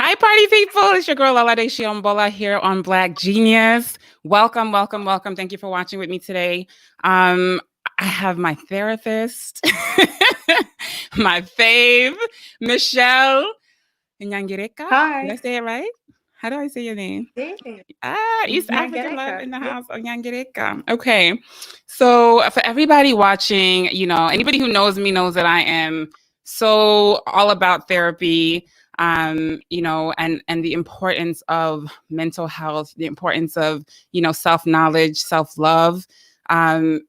Hi, party people. It's your girl, Lolade Siyonbola, here on Black Genius. Welcome, welcome, welcome. Thank you for watching with me today. I have my therapist, my fave, Michelle Nyangereka. Did I Hi. say it right? How do I say your name? East African love in Nyangereka. the Yeah. house of Nyangereka. Okay. So for everybody watching, anybody who knows me knows that I am so all about therapy, and the importance of mental health, the importance of, self-knowledge, self-love. Um,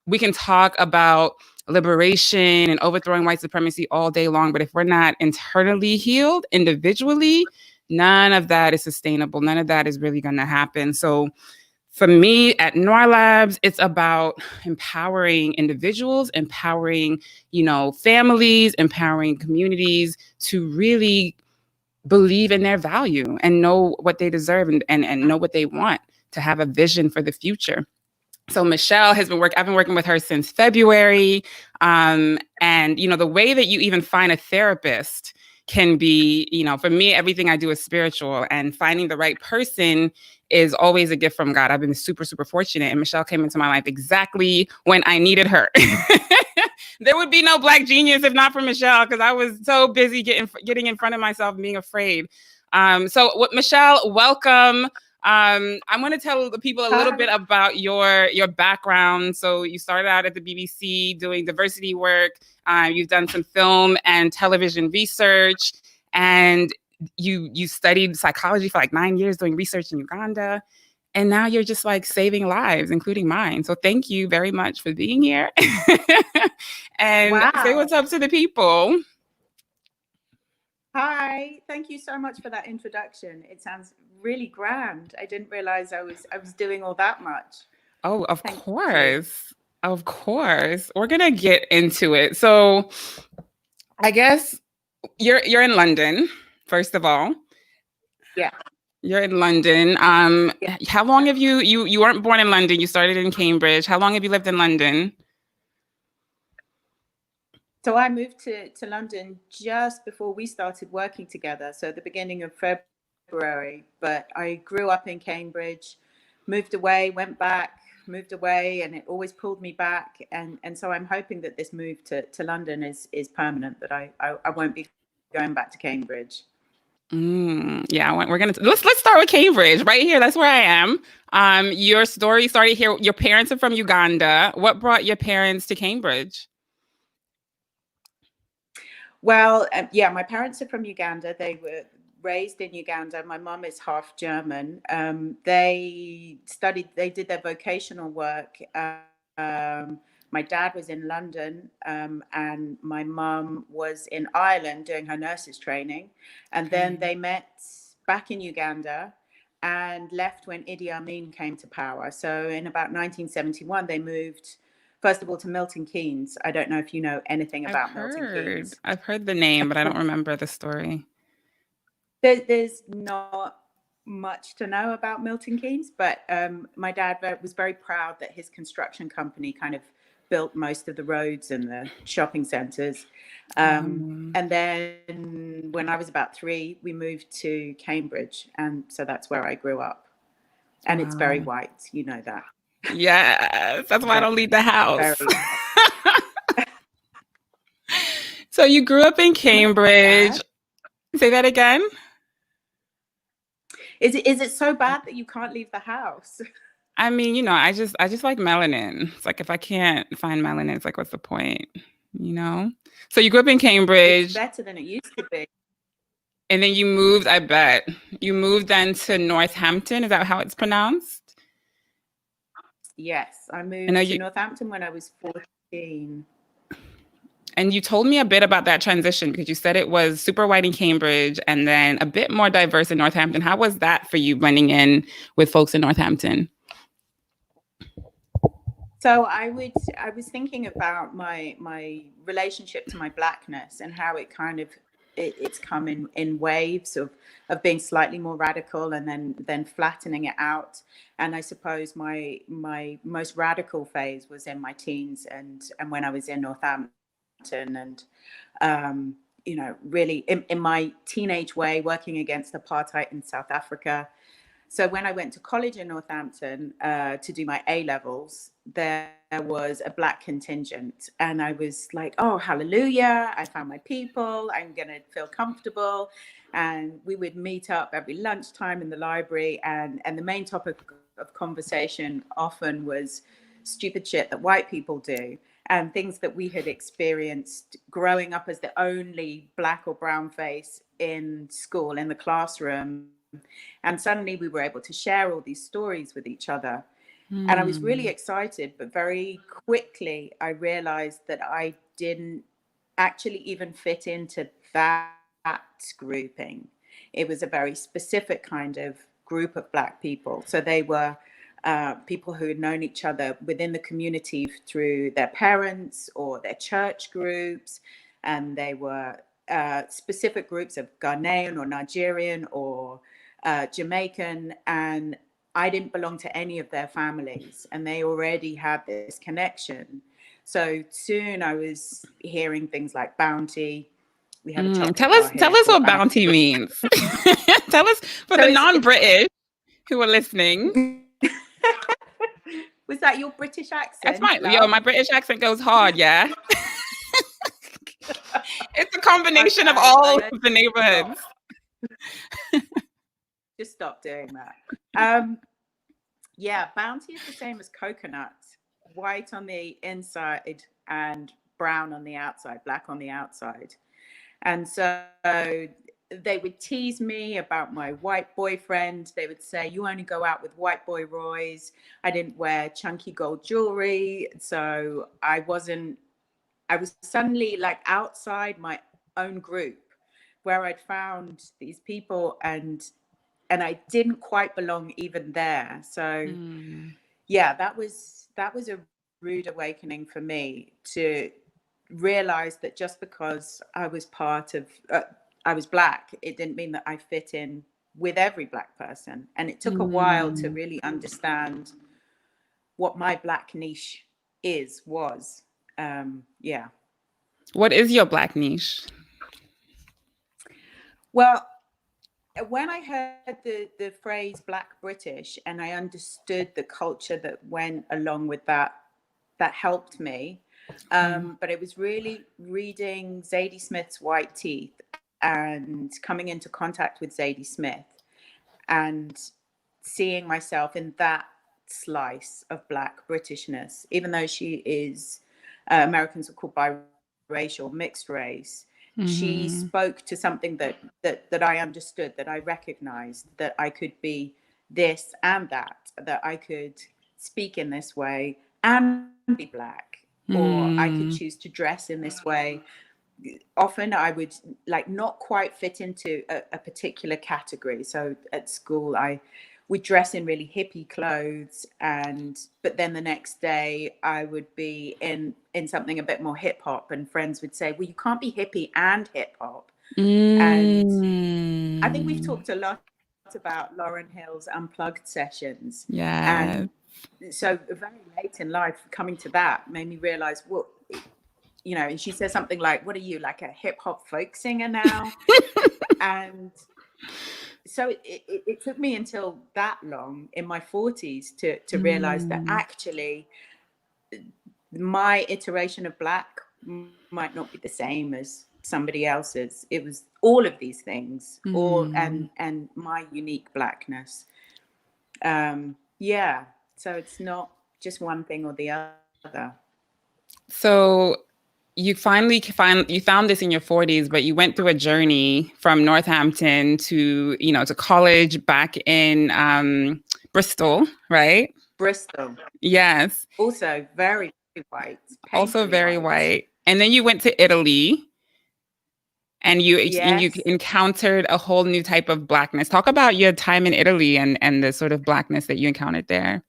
we can talk about liberation and overthrowing white supremacy all day long, but if we're not internally healed individually, none of that is sustainable. None of that is really going to happen. So for me at Noir Labs, it's about empowering individuals, empowering, families, empowering communities to really believe in their value and know what they deserve and know what they want, to have a vision for the future. So Michelle has been I've been working with her since February. And, the way that you even find a therapist can be, for me, everything I do is spiritual, and finding the right person is always a gift from God. I've been super, super fortunate. And Michelle came into my life exactly when I needed her. There would be no Black Genius if not for Michelle, because I was so busy getting in front of myself and being afraid. Michelle, welcome. I'm going to tell the people a little bit about your background. So you started out at the BBC doing diversity work. You've done some film and television research, and you studied psychology for like 9 years doing research in Uganda. And now you're just like saving lives, including mine. So thank you very much for being here. And say what's up to the people. Hi. Thank you so much for that introduction. It sounds really grand. I didn't realize I was doing all that much. Oh, of course. Of course. We're going to get into it. So I guess you're in London, first of all. Yeah. You're in London. Yeah. How long have you weren't born in London, you started in Cambridge. How long have you lived in London? So I moved to London just before we started working together. So at the beginning of February, but I grew up in Cambridge, moved away, went back, moved away, and it always pulled me back. And so I'm hoping that this move to London is permanent, that I won't be going back to Cambridge. Yeah, let's start with Cambridge right here. That's where I am. Your story started here. Your parents are from Uganda. What brought your parents to Cambridge? Well, yeah, my parents are from Uganda. They were raised in Uganda. My mom is half German. They did their vocational work. My dad was in London, and my mom was in Ireland doing her nurses training. And then they met back in Uganda and left when Idi Amin came to power. So in about 1971, they moved, first of all, to Milton Keynes. I don't know if you know anything about Milton Keynes. I've heard the name, but I don't remember the story. There's not much to know about Milton Keynes, but my dad was very proud that his construction company kind of built most of the roads and the shopping centres. And then when I was about 3, we moved to Cambridge, and so that's where I grew up. And it's very white, you know that. Yes, that's why I don't leave the house. So you grew up in Cambridge. Say that again. Is it so bad that you can't leave the house? I mean, I just like melanin. It's like if I can't find melanin, it's like what's the point? So you grew up in Cambridge. It's better than it used to be. And then you moved, I bet. You moved then to Northampton. Is that how it's pronounced? Yes, I moved to Northampton when I was 14. And you told me a bit about that transition, because you said it was super white in Cambridge and then a bit more diverse in Northampton. How was that for you, blending in with folks in Northampton? So I was thinking about my relationship to my Blackness and how it kind of it's come in waves of being slightly more radical and then flattening it out. And I suppose my most radical phase was in my teens and when I was in Northampton. And really in my teenage way, working against apartheid in South Africa. So when I went to college in Northampton to do my A levels, there was a Black contingent, and I was like, oh, hallelujah, I found my people, I'm going to feel comfortable. And we would meet up every lunchtime in the library, and the main topic of conversation often was stupid shit that white people do and things that we had experienced growing up as the only Black or brown face in school, in the classroom. And suddenly we were able to share all these stories with each other. And I was really excited, but very quickly I realized that I didn't actually even fit into that grouping. It was a very specific kind of group of Black people. So they were people who had known each other within the community through their parents or their church groups. And they were specific groups of Ghanaian or Nigerian or Jamaican, and I didn't belong to any of their families, and they already had this connection. So soon I was hearing things like bounty. We have a chocolate Tell bar us here what called bounty means. Tell us for the non-British who are listening. Was that your British accent? That's my British accent goes hard, yeah. It's a combination of all the neighborhoods. Just stop doing that. Yeah, bounty is the same as coconut. White on the inside and brown on the outside, Black on the outside. And so they would tease me about my white boyfriend. They would say, you only go out with white boy Roys. I didn't wear chunky gold jewelry. So I was suddenly like outside my own group where I'd found these people and I didn't quite belong even there. So yeah, that was a rude awakening for me to realize that just because I was I was Black, it didn't mean that I fit in with every Black person. And it took a while to really understand what my Black niche was. Yeah. What is your Black niche? Well, when I heard the phrase Black British and I understood the culture that went along with that helped me. But it was really reading Zadie Smith's White Teeth and coming into contact with Zadie Smith and seeing myself in that slice of Black Britishness, even though she is Americans are called biracial, mixed race. She spoke to something that I understood, that I recognized, that I could be this and that I could speak in this way and be Black, or I could choose to dress in this way. Often I would like not quite fit into a particular category. So at school, I would dress in really hippie clothes, but then the next day I would be in something a bit more hip hop, and friends would say, well, you can't be hippie and hip hop. And I think we've talked a lot about Lauryn Hill's Unplugged sessions. Yeah. And so very late in life, coming to that made me realize, well, and she says something like, what are you, like a hip hop folk singer now? And so it took me until that long in my 40s to realize that actually my iteration of Black might not be the same as somebody else's. It was all of these things, and my unique Blackness. Yeah. So it's not just one thing or the other. So you finally you found this in your 40s, but you went through a journey from Northampton to college back in Bristol, right? Bristol. Yes. Also very white. Also very white. And then you went to Italy. And you encountered a whole new type of Blackness. Talk about your time in Italy and the sort of Blackness that you encountered there.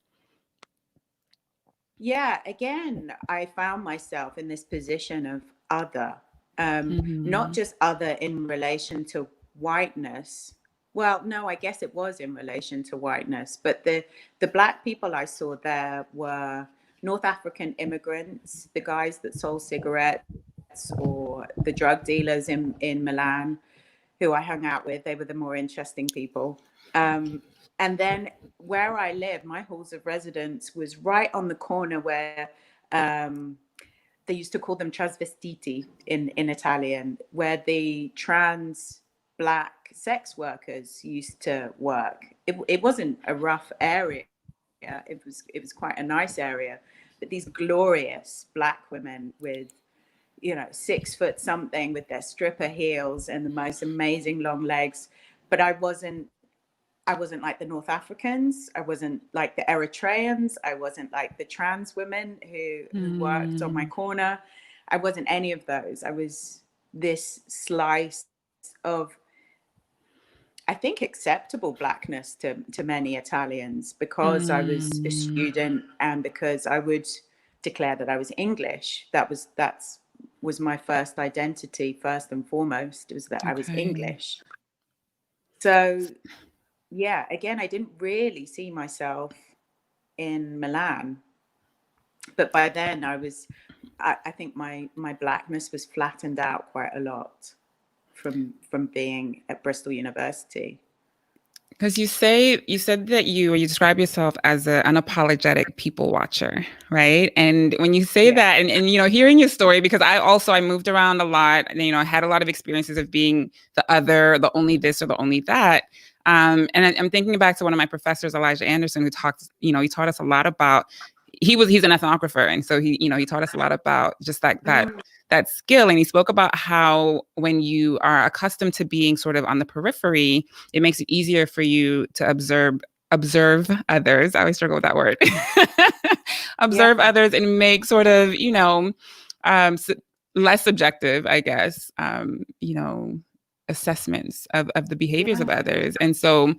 Yeah, again, I found myself in this position of other, not just other in relation to whiteness. Well, no, I guess it was in relation to whiteness, but the Black people I saw there were North African immigrants, the guys that sold cigarettes, or the drug dealers in Milan who I hung out with. They were the more interesting people. And then where I live, my halls of residence was right on the corner where they used to call them trasvestiti in Italian, where the trans Black sex workers used to work. It wasn't a rough area. It was quite a nice area, but these glorious Black women with 6 foot something with their stripper heels and the most amazing long legs. But I wasn't like the North Africans. I wasn't like the Eritreans. I wasn't like the trans women who worked on my corner. I wasn't any of those. I was this slice of, I think, acceptable Blackness to many Italians, because I was a student and because I would declare that I was English. That was my first identity, first and foremost, was that I was English. So yeah, again, I didn't really see myself in Milan, but by then I think my Blackness was flattened out quite a lot from being at Bristol University. Because you said that you describe yourself as an unapologetic people watcher, right? And when you say that, and hearing your story, because I moved around a lot, and I had a lot of experiences of being the other, the only this or the only that. And I'm thinking back to one of my professors, Elijah Anderson, who he taught us a lot about. He's an ethnographer, and so he taught us a lot about just that skill. And he spoke about how when you are accustomed to being sort of on the periphery, it makes it easier for you to observe others. I always struggle with that word. Observe others and make sort of, less subjective, I guess, assessments of the behaviors of others. And so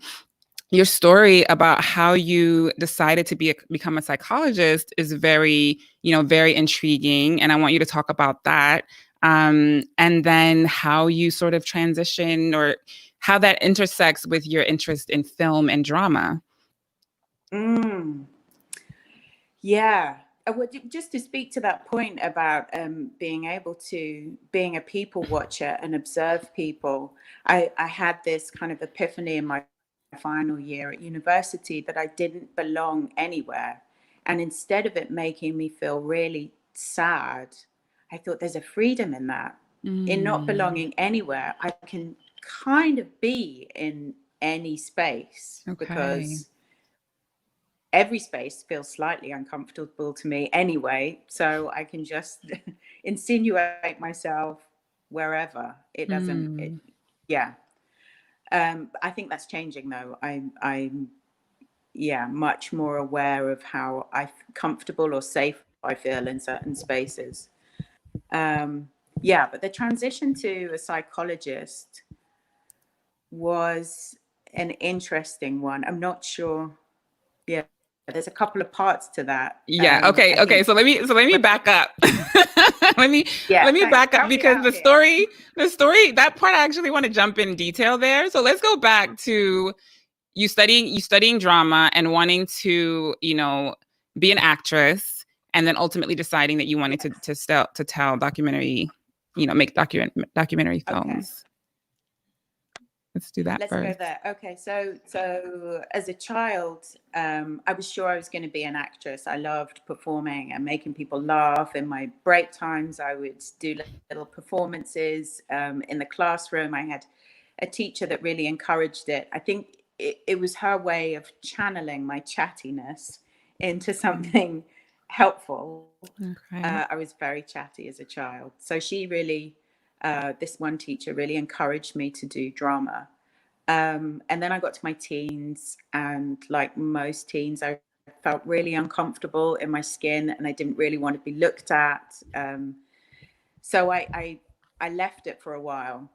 your story about how you decided to become a psychologist is very, very intriguing. And I want you to talk about that. And then how you sort of transition, or how that intersects with your interest in film and drama. Yeah. Just to speak to that point about being a people watcher and observe people, I had this kind of epiphany in my final year at university that I didn't belong anywhere. And instead of it making me feel really sad, I thought there's a freedom in that. In not belonging anywhere, I can kind of be in any space, because every space feels slightly uncomfortable to me anyway. So I can just insinuate myself wherever. It doesn't, I think that's changing though. I'm much more aware of how comfortable or safe I feel in certain spaces. But the transition to a psychologist was an interesting one. I'm not sure. Yeah, there's a couple of parts to that. Okay. So let me back up. let me back up, because the story, that part, I actually want to jump in detail there. So let's go back to you studying drama and wanting to, be an actress, and then ultimately deciding that you wanted to tell documentary, make documentary films. Let's do that. Let's first. go there. Okay, so as a child, I was sure I was going to be an actress. I loved performing and making people laugh. In my break times, I would do little performances. In the classroom, I had a teacher that really encouraged it. I think it was her way of channeling my chattiness into something helpful. I was very chatty as a child. So she really, this one teacher really encouraged me to do drama. And then I got to my teens, and like most teens, I felt really uncomfortable in my skin, and I didn't really want to be looked at. So I left it for a while.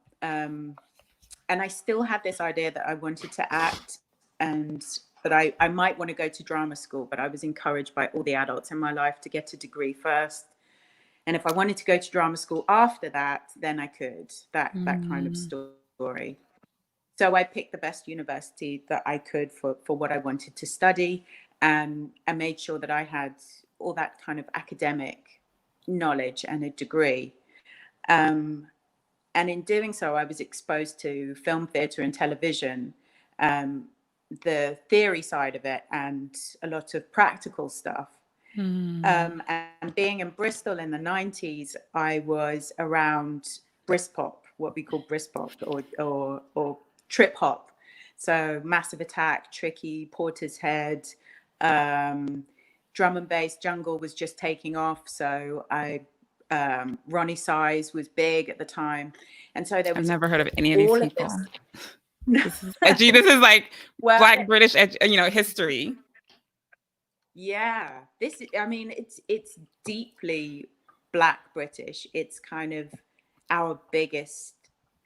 And I still had this idea that I wanted to act, and that I might want to go to drama school, but I was encouraged by all the adults in my life to get a degree first. And if I wanted to go to drama school after that, then I could, that kind of story. So I picked the best university that I could for what I wanted to study, and I made sure that I had all that kind of academic knowledge and a degree. And in doing so, I was exposed to film, theatre and television, the theory side of it, and a lot of practical stuff. And being in Bristol in the 90s, I was around Brispop, what we call Brispop, or trip hop. So Massive Attack, Tricky, Portishead, drum and bass, jungle was just taking off. So Ronnie Size was big at the time. And so there was I've never heard of any of these people. This is edgy. This is like Black British, history. Yeah, I mean, it's deeply Black British. It's kind of our biggest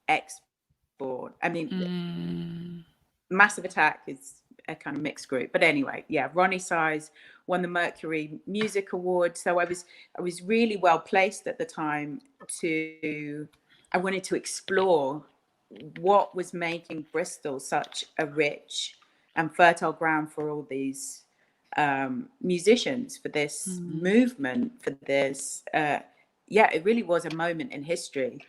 export. I mean, Massive Attack is a kind of mixed group, but anyway, yeah, Ronnie Size won the Mercury Music Award, so I was really well placed at the time I wanted to explore what was making Bristol such a rich and fertile ground for all these musicians, for this movement, for this it really was a moment in history.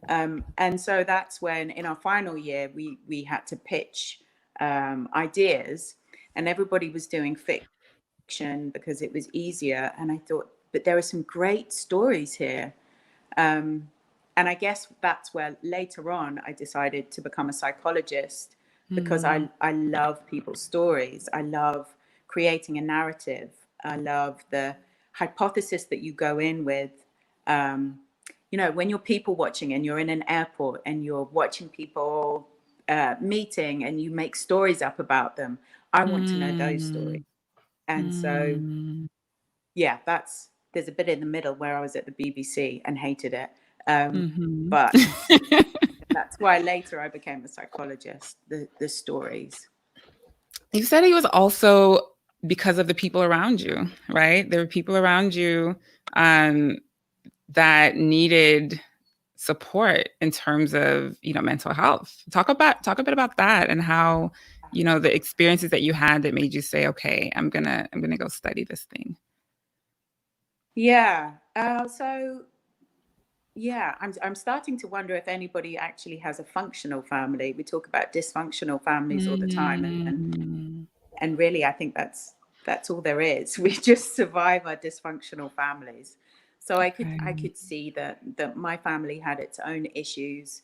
And so that's when in our final year we had to pitch ideas, and everybody was doing fiction because it was easier. And I thought, but there are some great stories here. And I guess that's where later on I decided to become a psychologist, because I love people's stories. I love creating a narrative. I love the hypothesis that you go in with. When you're people watching and you're in an airport and you're watching people meeting and you make stories up about them, I want to know those stories. And so, yeah, there's a bit in the middle where I was at the BBC and hated it. But that's why later I became a psychologist, the stories. You said it was also because of the people around you, right? There were people around you that needed support in terms of, mental health. Talk a bit about that, and how, the experiences that you had that made you say, okay, I'm gonna go study this thing. Yeah. I'm starting to wonder if anybody actually has a functional family. We talk about dysfunctional families all the time, and really, I think that's all there is. We just survive our dysfunctional families. So I could see that my family had its own issues,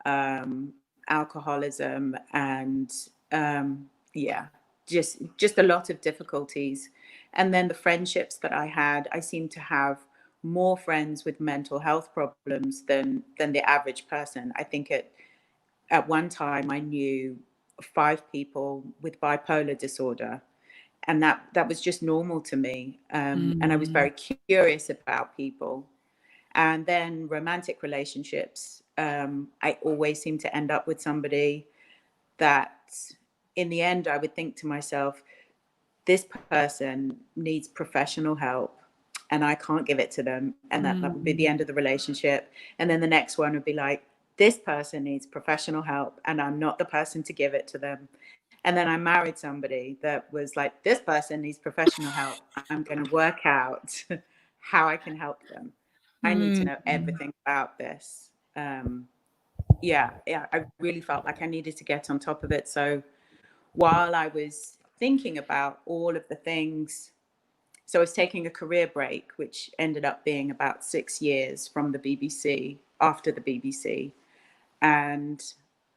alcoholism, and just a lot of difficulties. And then the friendships that I had, I seemed to have more friends with mental health problems than the average person. I think at one time I knew 5 people with bipolar disorder, and that was just normal to me. And I was very curious about people. And then romantic relationships, I always seem to end up with somebody that in the end I would think to myself, this person needs professional help and I can't give it to them. And that would be the end of the relationship. And then the next one would be like, this person needs professional help and I'm not the person to give it to them. And then I married somebody that was like, this person needs professional help. I'm going to work out how I can help them. I need to know everything about this. I really felt like I needed to get on top of it. So while I was thinking about all of the things, so I was taking a career break, which ended up being about 6 years from the BBC, after the BBC. And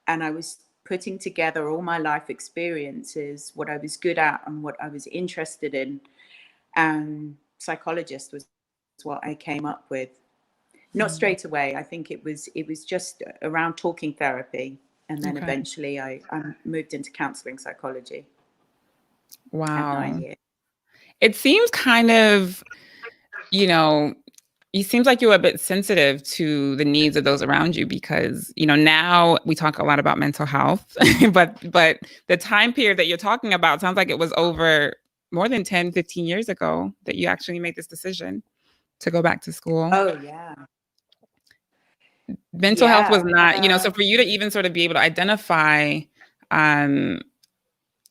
I was putting together all my life experiences, what I was good at and what I was interested in. And psychologist was what I came up with. Not straight away. I think it was just around talking therapy. And then eventually I moved into counseling psychology. Wow. At 9 years. It seems kind of, it seems like you're a bit sensitive to the needs of those around you, because, now we talk a lot about mental health, but the time period that you're talking about sounds like it was over more than 10, 15 years ago that you actually made this decision to go back to school. Oh, yeah. Mental health was not, so for you to even sort of be able to identify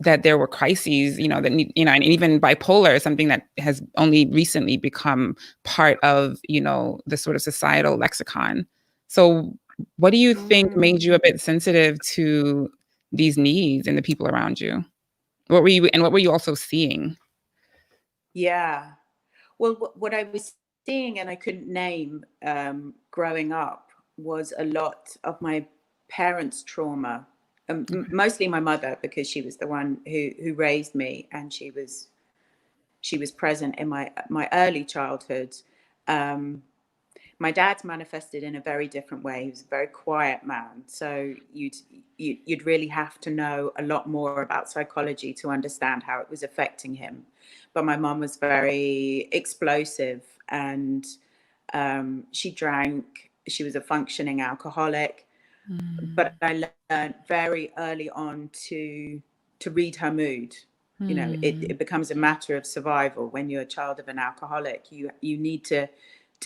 that there were crises, that need, and even bipolar is something that has only recently become part of, the sort of societal lexicon. So what do you think Mm, made you a bit sensitive to these needs and the people around you? What were you also seeing? yeah. Well, what I was seeing and I couldn't name growing up was a lot of my parents' trauma. Okay. Mostly my mother, because she was the one who raised me, and she was present in my early childhood. Um, my dad's manifested in a very different way. He was a very quiet man, so you'd really have to know a lot more about psychology to understand how it was affecting him. But my mom was very explosive, and she drank. She was a functioning alcoholic. But I learned very early on to read her mood. You know, it becomes a matter of survival when you're a child of an alcoholic. You need to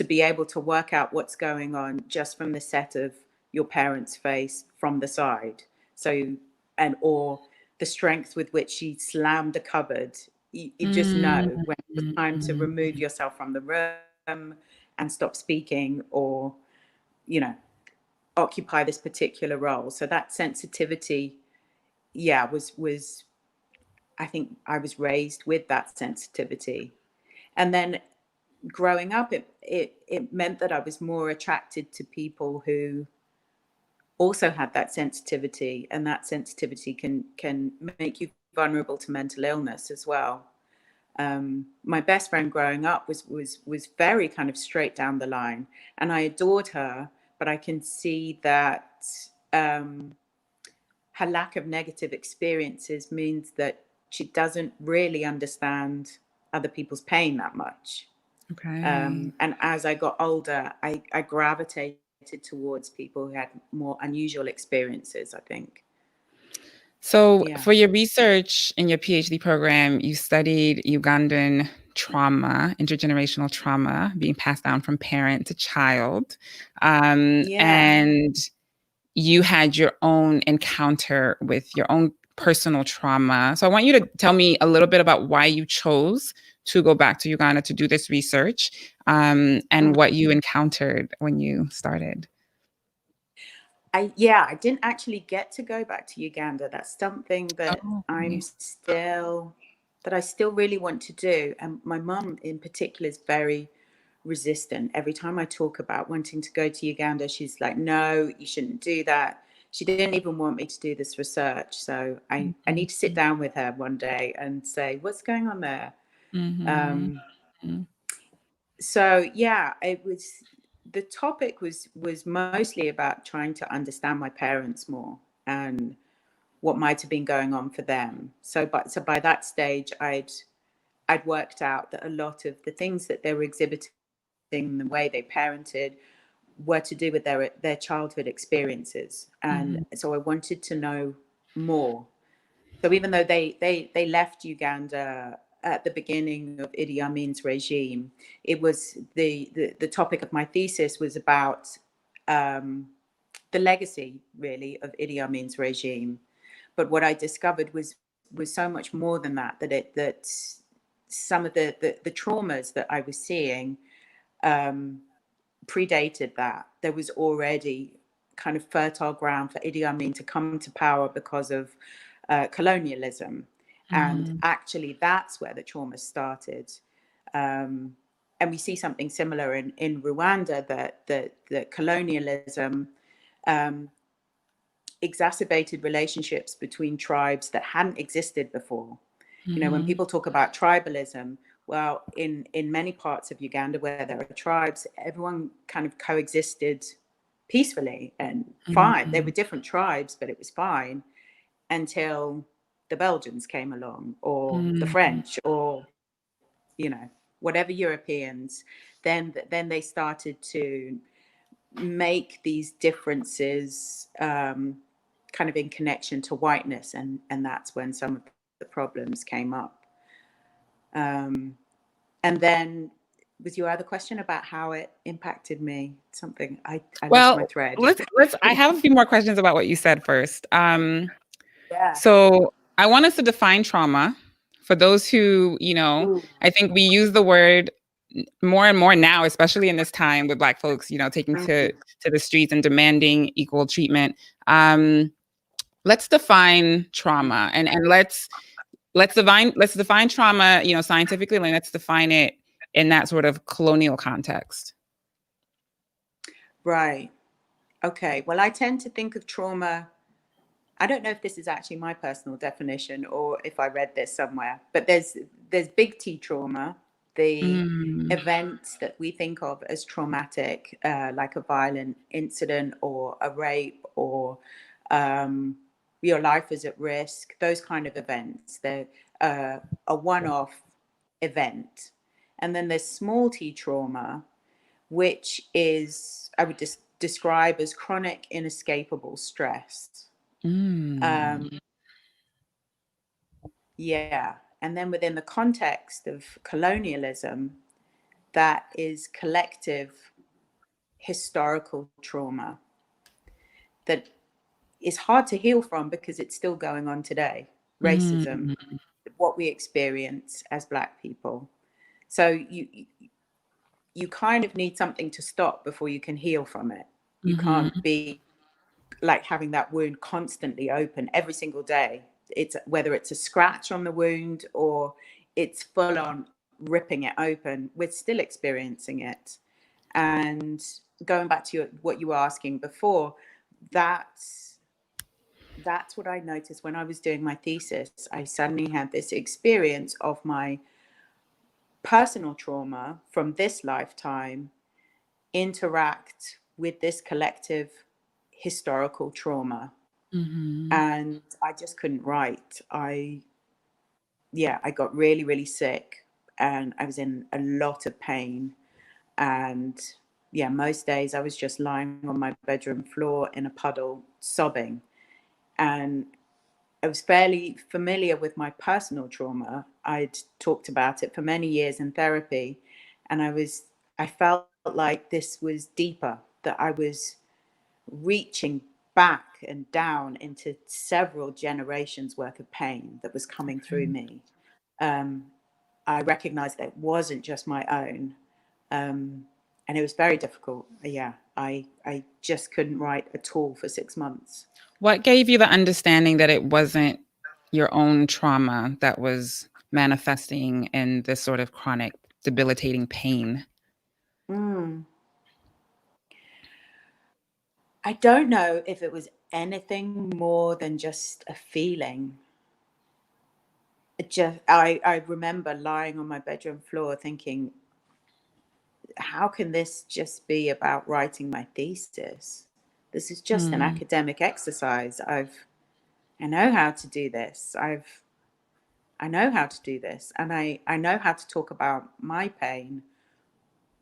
be able to work out what's going on just from the set of your parents' face from the side. So, and or the strength with which she slammed a cupboard. You just know when it was time to remove yourself from the room and stop speaking, or, you know, occupy this particular role. So that sensitivity, yeah, was I think I was raised with that sensitivity. And then growing up, it meant that I was more attracted to people who also had that sensitivity, and that sensitivity can make you vulnerable to mental illness as well. My best friend growing up was very kind of straight down the line, and I adored her, but I can see that her lack of negative experiences means that she doesn't really understand other people's pain that much. Okay. And as I got older, I gravitated towards people who had more unusual experiences, I think. So Yeah. for your research in your PhD program, you studied Ugandan trauma, intergenerational trauma being passed down from parent to child. Yeah. And you had your own encounter with your own personal trauma. So I want you to tell me a little bit about why you chose to go back to Uganda to do this research, and what you encountered when you started. Yeah, I didn't actually get to go back to Uganda. That's something that Oh, I'm okay. still that I still really want to do. And my mum in particular is very resistant. Every time I talk about wanting to go to Uganda, she's like, no, you shouldn't do that. She didn't even want me to do this research. So I need to sit Mhm. down with her one day and say, what's going on there? Mhm. Um, Mhm. so yeah, it was the topic was mostly about trying to understand my parents more and what might have been going on for them. So by that stage, I'd worked out that a lot of the things that they were exhibiting, the way they parented, were to do with their childhood experiences, and Mhm. so I wanted to know more. So even though they left Uganda at the beginning of Idi Amin's regime, it was the topic of my thesis was about um, the legacy, really, of Idi Amin's regime. But what I discovered was so much more than that. That some of the traumas that I was seeing um, predated that. There was already kind of fertile ground for Idi Amin to come to power because of colonialism. And Mhm. actually, that's where the trauma started. And we see something similar in Rwanda, that colonialism um, exacerbated relationships between tribes that hadn't existed before. You know, when Mhm. people talk about tribalism, well, in many parts of Uganda where there are tribes, everyone kind of coexisted peacefully and fine. They were Mhm. different tribes, but it was fine until the Belgians came along, or the Mhm. French, or, you know, whatever Europeans. Then they started to make these differences kind of in connection to whiteness, and that's when some of the problems came up. Um, and then was your other question about how it impacted me? Something I lost my Well, thread. let's I have a few more questions about what you said first. Yeah. So I want us to define trauma for those who, Ooh. I think we use the word more and more now, especially in this time with Black folks, taking to the streets and demanding equal treatment. Let's define trauma, and let's define trauma, scientifically, and let's define it in that sort of colonial context. Right. Okay. Well, I tend to think of trauma. I don't know if this is actually my personal definition or if I read this somewhere, but there's big T trauma, the events that we think of as traumatic, like a violent incident or a rape or your life is at risk, those kind of events. They're a one-off event. And then there's small T trauma, which is, I would just describe as chronic, inescapable stress. Yeah. And then within the context of colonialism, that is collective historical trauma that is hard to heal from because it's still going on today. Racism, what we experience as Black people. So you kind of need something to stop before you can heal from it. You can't be like having that wound constantly open every single day. It's whether it's a scratch on the wound or it's full on ripping it open, we're still experiencing it. And going back to what you were asking before, that's what I noticed when I was doing my thesis. I suddenly had this experience of my personal trauma from this lifetime interact with this collective historical trauma. And I just couldn't write. I got really, really sick and I was in a lot of pain. And most days I was just lying on my bedroom floor in a puddle, sobbing. And I was fairly familiar with my personal trauma. I'd talked about it for many years in therapy. And I felt like this was deeper, that I was reaching back and down into several generations worth of pain that was coming through me. I recognized that it wasn't just my own. And it was very difficult. I just couldn't write at all for 6 months. What gave you the understanding that it wasn't your own trauma that was manifesting in this sort of chronic, debilitating pain? I don't know if it was anything more than just a feeling. I remember lying on my bedroom floor thinking, how can this just be about writing my thesis? This is just an academic exercise. I know how to do this. I know how to do this, and I know how to talk about my pain.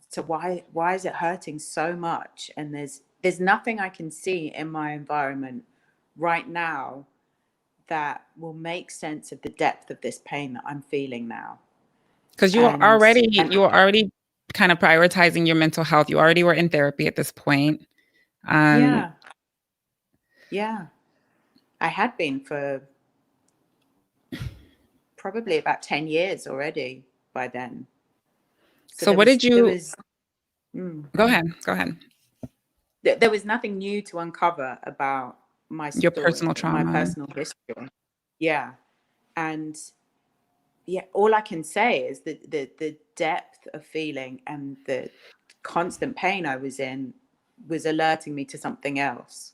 So why is it hurting so much? And there's nothing I can see in my environment right now that will make sense of the depth of this pain that I'm feeling now. Because you were already kind of prioritizing your mental health. You already were in therapy at this point. Yeah. I had been for probably about 10 years already by then. So what did you... Go ahead. There was nothing new to uncover about my story, your personal trauma, my personal history. Yeah. And all I can say is that the depth of feeling and the constant pain I was in was alerting me to something else.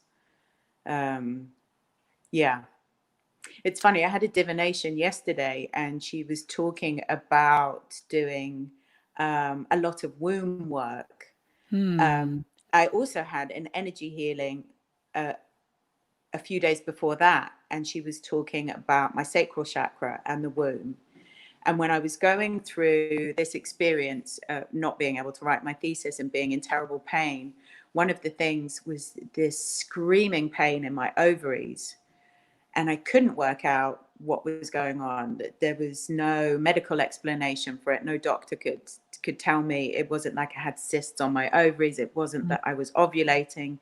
It's funny, I had a divination yesterday and she was talking about doing a lot of womb work. I also had an energy healing a few days before that, and she was talking about my sacral chakra and the womb. And when I was going through this experience, not being able to write my thesis and being in terrible pain, one of the things was this screaming pain in my ovaries. And I couldn't work out what was going on. There was no medical explanation for it. No doctor could tell me. It wasn't like I had cysts on my ovaries. It wasn't that I was ovulating.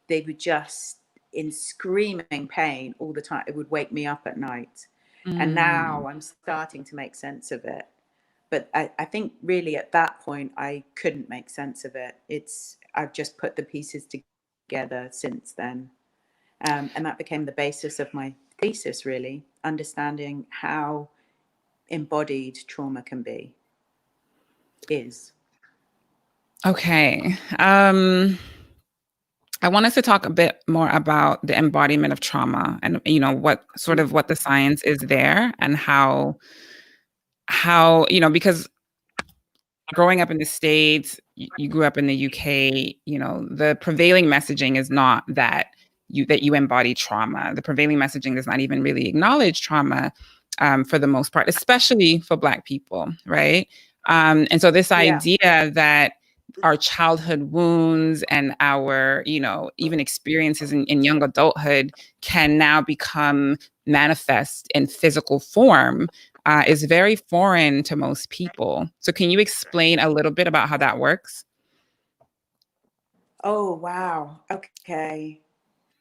They were just in screaming pain all the time. It would wake me up at night. And now I'm starting to make sense of it. But I think really at that point, I couldn't make sense of it. I've just put the pieces together since then. And that became the basis of my thesis, really, understanding how embodied trauma is. Okay. I want us to talk a bit more about the embodiment of trauma and, what sort of what the science is there and how, because growing up in the States, you grew up in the UK, the prevailing messaging is not that you embody trauma. The prevailing messaging does not even really acknowledge trauma for the most part, especially for Black people, right? And so this idea that our childhood wounds and our, even experiences in young adulthood can now become manifest in physical form is very foreign to most people. So can you explain a little bit about how that works? Oh, wow. Okay.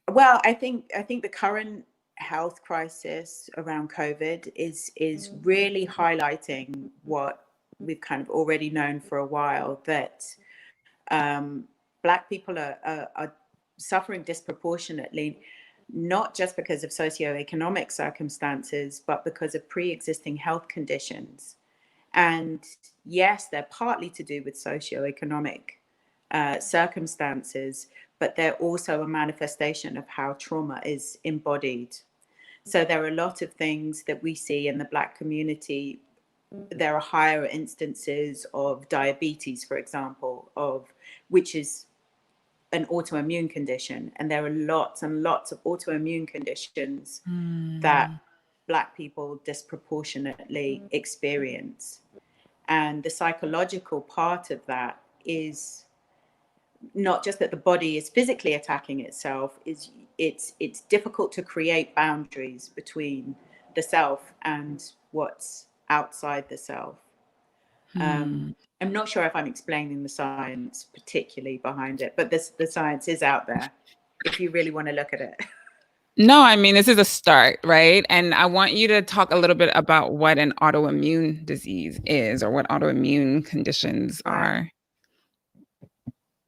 Well, I think the current health crisis around COVID is really highlighting what we've kind of already known for a while, that Black people are suffering disproportionately, not just because of socioeconomic circumstances, but because of pre-existing health conditions. And yes, they're partly to do with socioeconomic circumstances, but they're also a manifestation of how trauma is embodied. So there are a lot of things that we see in the Black community. There are higher instances of diabetes, for example, which is an autoimmune condition. And there are lots and lots of autoimmune conditions that Black people disproportionately experience. And the psychological part of that is not just that the body is physically attacking itself, it's difficult to create boundaries between the self and what's outside the self. I'm not sure if I'm explaining the science particularly behind it, but the science is out there if you really want to look at it. No, I mean, this is a start, right? And I want you to talk a little bit about what an autoimmune disease is or what autoimmune conditions are.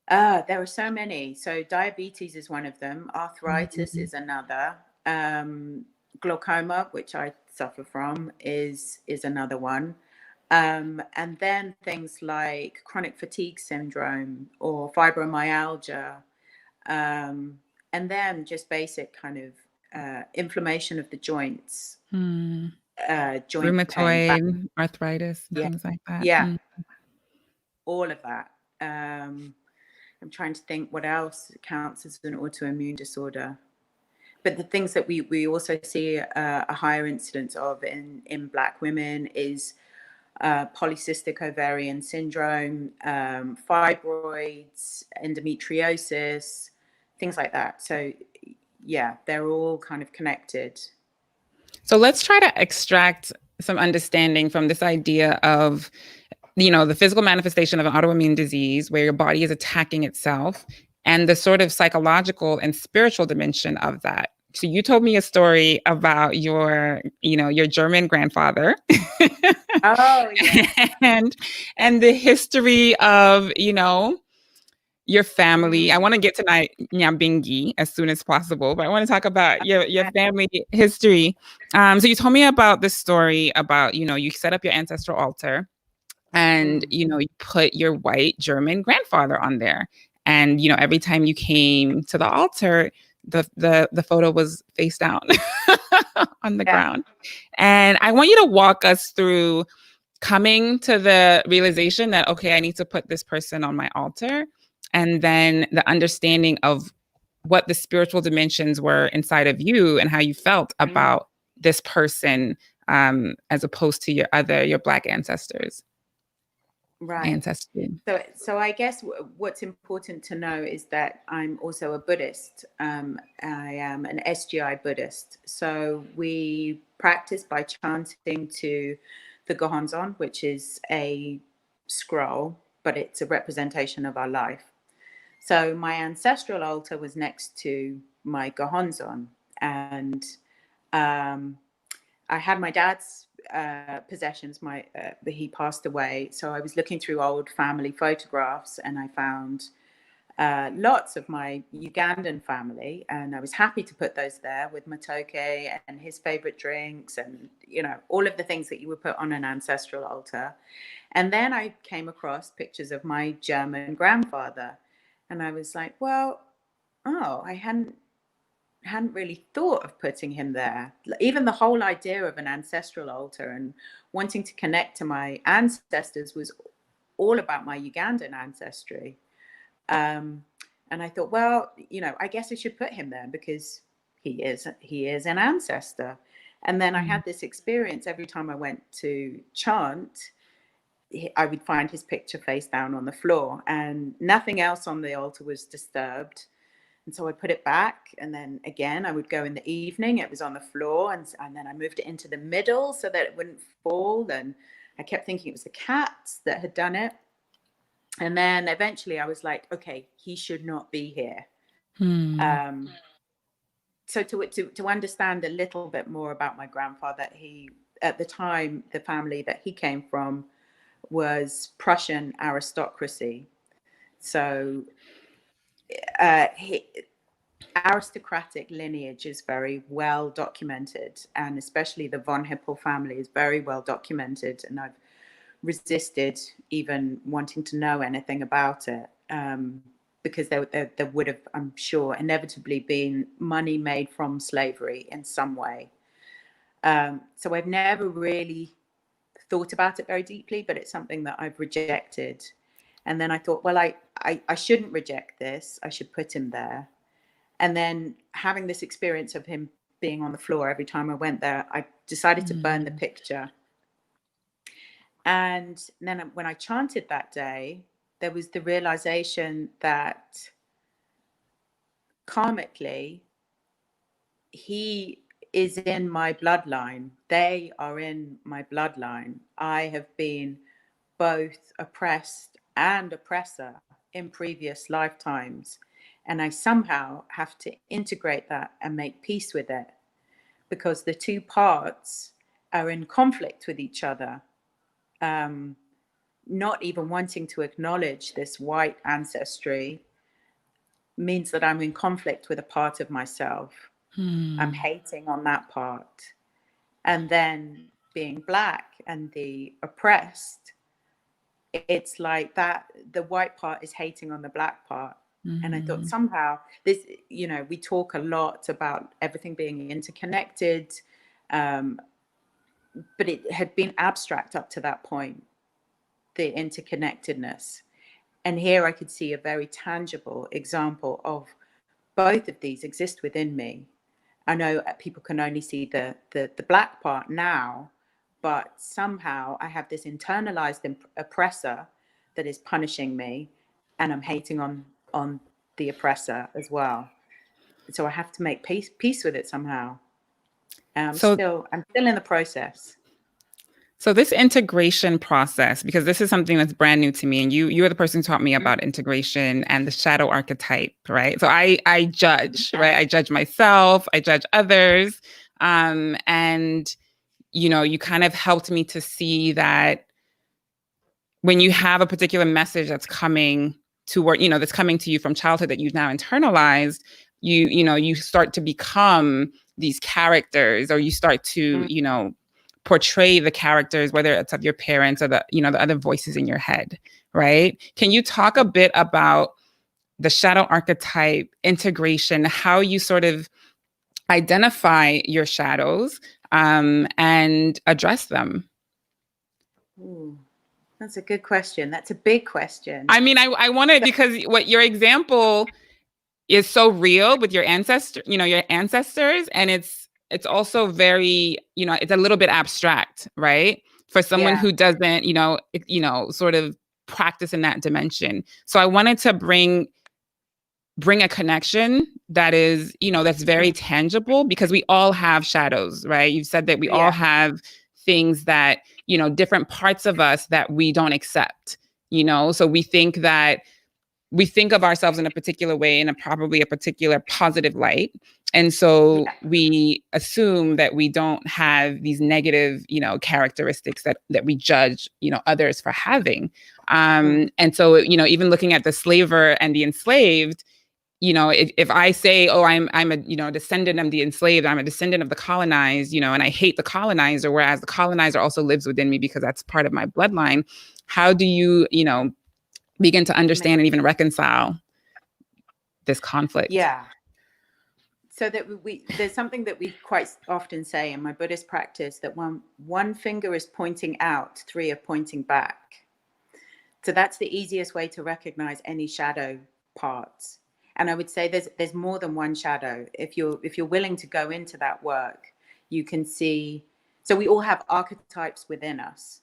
There are so many. So diabetes is one of them. Arthritis is another. Glaucoma, which I suffer from, is another one. And then things like chronic fatigue syndrome or fibromyalgia. And then just basic kind of inflammation of the joints, joint Rheumatoid, pain, arthritis, and things like that. Yeah, all of that. I'm trying to think what else counts as an autoimmune disorder. But the things that we also see a higher incidence of in Black women is polycystic ovarian syndrome, fibroids, endometriosis, things like that. So yeah, they're all kind of connected. So let's try to extract some understanding from this idea of the physical manifestation of an autoimmune disease where your body is attacking itself and the sort of psychological and spiritual dimension of that. So you told me a story about your German grandfather. Oh, yeah. and the history of, your family. I want to get to Nyabingi as soon as possible, but I want to talk about your family history. So you told me about this story about, you set up your ancestral altar and, you put your white German grandfather on there. And, every time you came to the altar, the photo was face down on the ground. And I want you to walk us through coming to the realization that, okay, I need to put this person on my altar. And then the understanding of what the spiritual dimensions were inside of you and how you felt about this person as opposed to your Black ancestors. Right. Ancestry. So I guess what's important to know is that I'm also a Buddhist. I am an SGI Buddhist. So we practice by chanting to the Gohonzon, which is a scroll, but it's a representation of our life. So my ancestral altar was next to my Gohonzon, and I had my dad's possessions. He passed away, so I was looking through old family photographs, and I found lots of my Ugandan family, and I was happy to put those there with matoke and his favorite drinks, and all of the things that you would put on an ancestral altar. And then I came across pictures of my German grandfather, and I was like, well, I hadn't really thought of putting him there. Even the whole idea of an ancestral altar and wanting to connect to my ancestors was all about my Ugandan ancestry. And I thought, well, I guess I should put him there because he is an ancestor. And then I had this experience every time I went to chant. I would find his picture face down on the floor, and nothing else on the altar was disturbed. And so I put it back, and then again I would go in the evening, it was on the floor, and then I moved it into the middle so that it wouldn't fall. And I kept thinking it was the cats that had done it. And then eventually I was like, okay, he should not be here. So to understand a little bit more about my grandfather, at the time, the family that he came from was Prussian aristocracy. So aristocratic lineage is very well documented, and especially the von Hippel family is very well documented. And I've resisted even wanting to know anything about it, because there would have, I'm sure, inevitably been money made from slavery in some way. So I've never really thought about it very deeply, but it's something that I've rejected. And then I thought, well, I shouldn't reject this. I should put him there. And then having this experience of him being on the floor every time I went there, I decided to burn the picture. And then when I chanted that day, there was the realization that karmically, he is in my bloodline. They are in my bloodline. I have been both oppressed and oppressor in previous lifetimes. And I somehow have to integrate that and make peace with it, because the two parts are in conflict with each other. Not even wanting to acknowledge this white ancestry means that I'm in conflict with a part of myself. I'm hating on that part. And then being Black and the oppressed, it's like that the white part is hating on the Black part. And I thought somehow this, we talk a lot about everything being interconnected, but it had been abstract up to that point, the interconnectedness. And here I could see a very tangible example of both of these exist within me. I know people can only see the Black part now, but somehow I have this internalized oppressor that is punishing me, and I'm hating on the oppressor as well. So I have to make peace with it somehow. I'm still in the process. So this integration process, because this is something that's brand new to me, and you are the person who taught me about integration and the shadow archetype, right? So I judge, right? I judge myself, I judge others, and you kind of helped me to see that when you have a particular message that's coming to that's coming to you from childhood that you've now internalized, you start to become these characters, or you start to portray the characters, whether it's of your parents or the other voices in your head, right? Can you talk a bit about the shadow archetype integration, how you sort of identify your shadows and address them? Ooh, that's a good question. That's a big question. I mean, I wanted, because what your example is so real with your ancestors, and it's also very, it's a little bit abstract, right? For someone who doesn't, sort of practice in that dimension. So I wanted to bring a connection that is, that's very tangible, because we all have shadows, right? You've said that we all have things that, different parts of us that we don't accept, so we think that we think of ourselves in a particular way, in probably a particular positive light. And so we assume that we don't have these negative, characteristics that we judge, others for having. And so, even looking at the slaver and the enslaved, if I say, oh, I'm a, descendant of the enslaved, I'm a descendant of the colonized, and I hate the colonizer, whereas the colonizer also lives within me because that's part of my bloodline. How do you, begin to understand and even reconcile this conflict? Yeah. So that there's something that we quite often say in my Buddhist practice, that one finger is pointing out, three are pointing back. So that's the easiest way to recognize any shadow parts. And I would say there's more than one shadow. If you're willing to go into that work, you can see. So we all have archetypes within us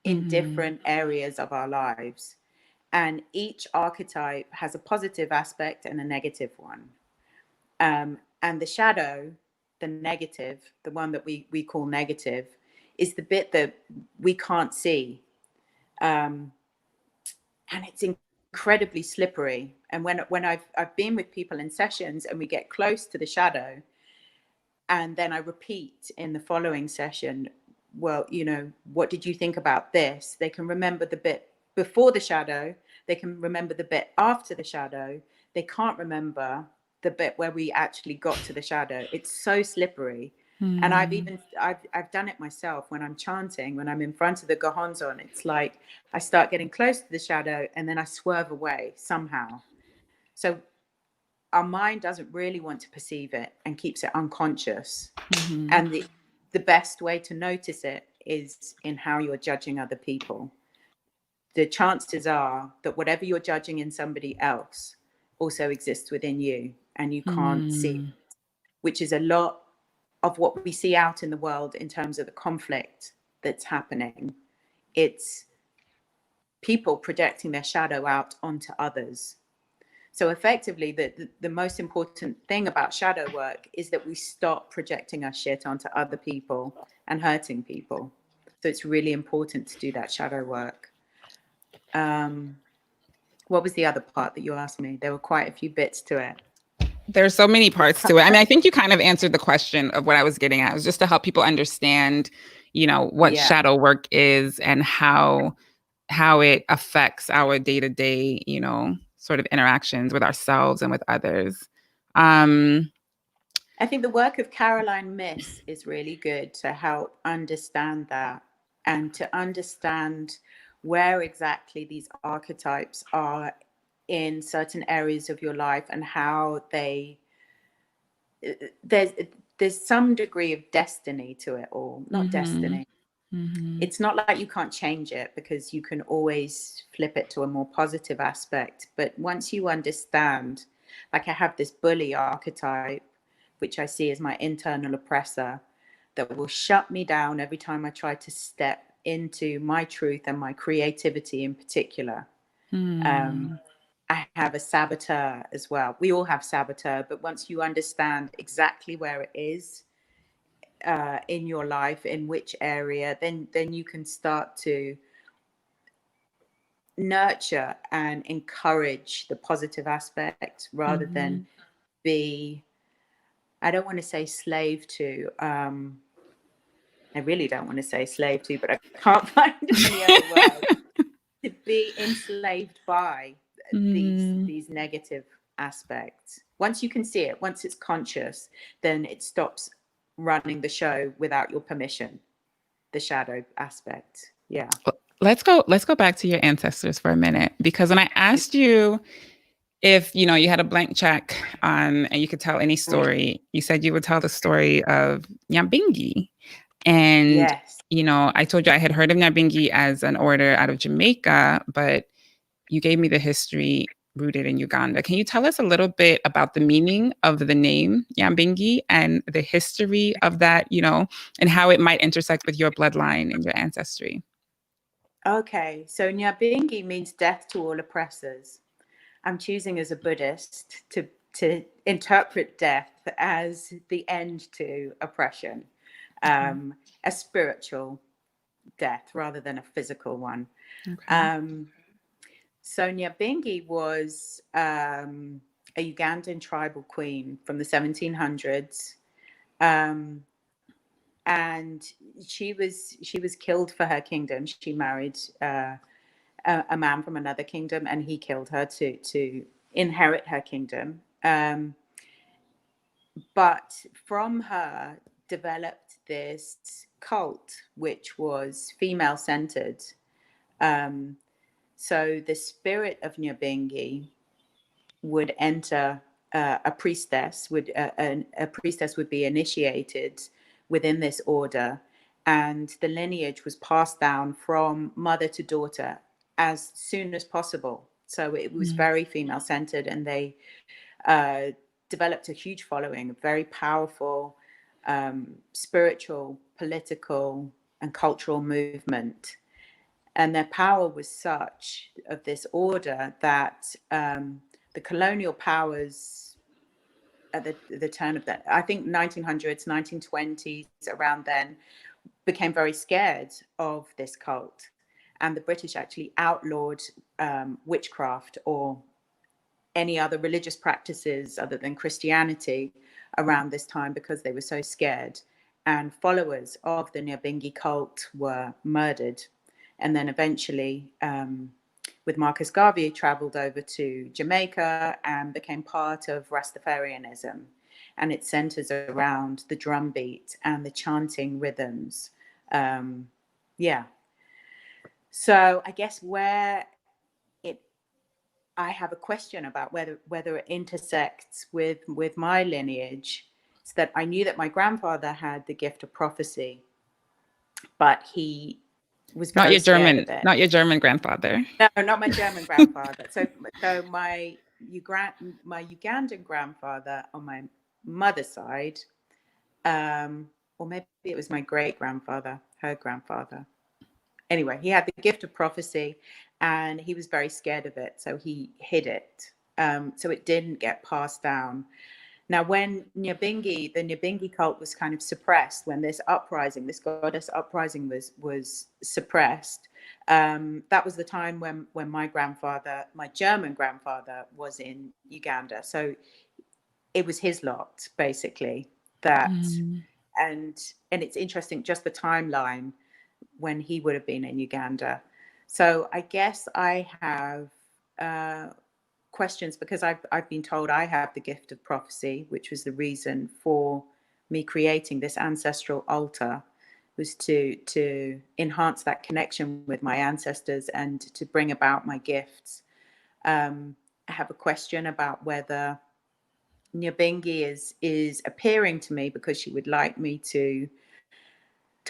in different areas of our lives. And each archetype has a positive aspect and a negative one. And the shadow, the negative, the one that we call negative, is the bit that we can't see. And it's incredibly slippery. And when I've been with people in sessions and we get close to the shadow, and then I repeat in the following session, well, what did you think about this? They can remember the bit before the shadow. They can remember the bit after the shadow. They can't remember the bit where we actually got to the shadow. It's so slippery. And I've done it myself when I'm chanting, when I'm in front of the Gohonzon. It's like I start getting close to the shadow and then I swerve away somehow. So our mind doesn't really want to perceive it and keeps it unconscious. And the best way to notice it is in how you're judging other people. The chances are that whatever you're judging in somebody else also exists within you, and you can't see, which is a lot of what we see out in the world in terms of the conflict that's happening. It's people projecting their shadow out onto others. So effectively, the most important thing about shadow work is that we stop projecting our shit onto other people and hurting people. So it's really important to do that shadow work. What was the other part that you asked me? There were quite a few bits to it. There's so many parts to it. I mean, I think you kind of answered the question of what I was getting at. It was just to help people understand, what shadow work is and how it affects our day-to-day, sort of interactions with ourselves and with others. I think the work of Caroline Myss is really good to help understand that, and to understand where exactly these archetypes are in certain areas of your life, and how there's some degree of destiny to it all. Not destiny. It's not like you can't change it, because you can always flip it to a more positive aspect. But once you understand, like I have this bully archetype, which I see as my internal oppressor, that will shut me down every time I try to step into my truth and my creativity in particular. I have a saboteur as well. We all have saboteur, but once you understand exactly where it is in your life, in which area, then you can start to nurture and encourage the positive aspect, rather than be, I don't want to say slave to, I really don't want to say slave to, but I can't find any other word, to be enslaved by these negative aspects. Once you can see it, once it's conscious, then it stops running the show without your permission. The shadow aspect. Yeah. Let's go back to your ancestors for a minute, because when I asked you if you had a blank check and you could tell any story, you said you would tell the story of Nyabingi. And yes. I told you I had heard of Nyabingi as an order out of Jamaica, but you gave me the history rooted in Uganda. Can you tell us a little bit about the meaning of the name Nyabingi and the history of that, and how it might intersect with your bloodline and your ancestry? Okay, so Nyabingi means death to all oppressors. I'm choosing as a Buddhist to interpret death as the end to oppression, a spiritual death rather than a physical one. Okay. So Nyabingi was a Ugandan tribal queen from the 1700s. And she was killed for her kingdom. She married a man from another kingdom, and he killed her to inherit her kingdom. But from her developed this cult, which was female centered. So the spirit of Nyabingi would enter a priestess. A priestess would be initiated within this order, and the lineage was passed down from mother to daughter as soon as possible. So it was very female centered, and they developed a huge following, a very powerful spiritual, political, and cultural movement. And their power was such of this order that the colonial powers at the turn of that, I think 1900s, 1920s, around then, became very scared of this cult. And the British actually outlawed witchcraft or any other religious practices other than Christianity around this time because they were so scared. And followers of the Nyabingi cult were murdered. And then eventually, with Marcus Garvey, traveled over to Jamaica and became part of Rastafarianism. And it centers around the drum beat and the chanting rhythms. Yeah. So I guess I have a question about whether it intersects with my lineage. It's that I knew that my grandfather had the gift of prophecy, but he was very scared of it. Not your German grandfather. No, not my German grandfather. So my Ugandan grandfather on my mother's side, or maybe it was my great grandfather, her grandfather. Anyway, he had the gift of prophecy, and he was very scared of it, so he hid it. So it didn't get passed down. Now, when the Nyabingi cult was kind of suppressed, when this goddess uprising was suppressed, that was the time when my German grandfather, was in Uganda. So it was his lot, basically, that, and it's interesting, just the timeline when he would have been in Uganda. So I guess I have questions because I've been told I have the gift of prophecy, which was the reason for me creating this ancestral altar, was to enhance that connection with my ancestors and to bring about my gifts. I have a question about whether Nyabingi is appearing to me because she would like me to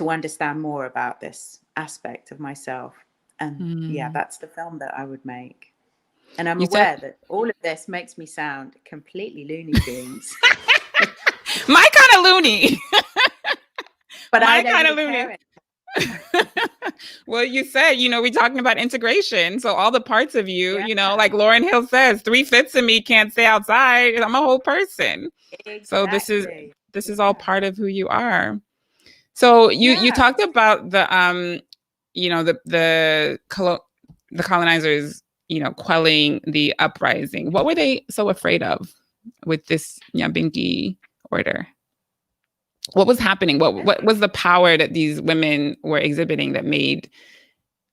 understand more about this aspect of myself. And yeah, that's the film that I would make. And I'm aware that all of this makes me sound completely Looney Tunes. My kind of loony. But my kind of loony. Well, you said, we're talking about integration. So all the parts of you, like Lauryn Hill says, 3/5 of me can't stay outside. I'm a whole person. Exactly. So this is all part of who you are. So you talked about the the colonizers, quelling the uprising. What were they so afraid of with this Nyabingi order? What was happening? What was the power that these women were exhibiting that made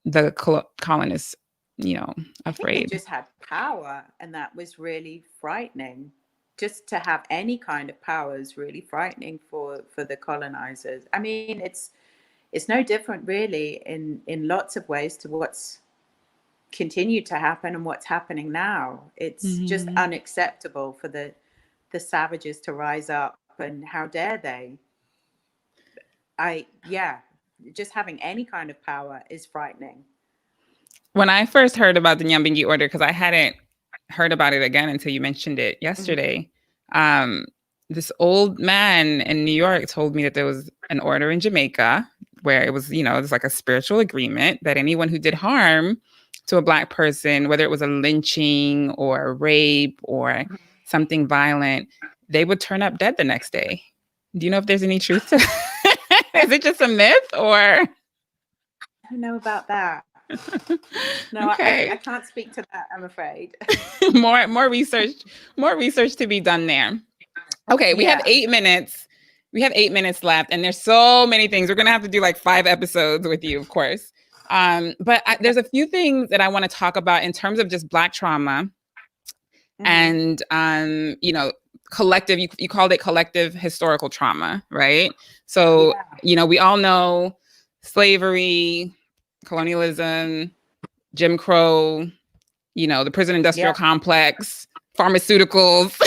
the colonists, afraid? I think they just had power, and that was really frightening. Just to have any kind of power is really frightening for the colonizers. I mean, it's no different really in lots of ways to what's continued to happen and what's happening now. It's just unacceptable for the savages to rise up, and how dare they? Just having any kind of power is frightening. When I first heard about the Nyabingi order, because I hadn't heard about it again until you mentioned it yesterday, this old man in New York told me that there was an order in Jamaica where it was, it was like a spiritual agreement that anyone who did harm to a Black person, whether it was a lynching or a rape or something violent, they would turn up dead the next day. Do you know if there's any truth to that? Is it just a myth, or? I don't know about that. No, Okay. I can't speak to that, I'm afraid. More research to be done there. Okay, we have Yeah. 8 minutes. We have 8 minutes left, and there's so many things. We're gonna have to do like 5 episodes with you, of course. But there's a few things that I want to talk about in terms of just Black trauma and collective. You called it collective historical trauma, right? So we all know slavery, colonialism, Jim Crow, the prison industrial complex, pharmaceuticals,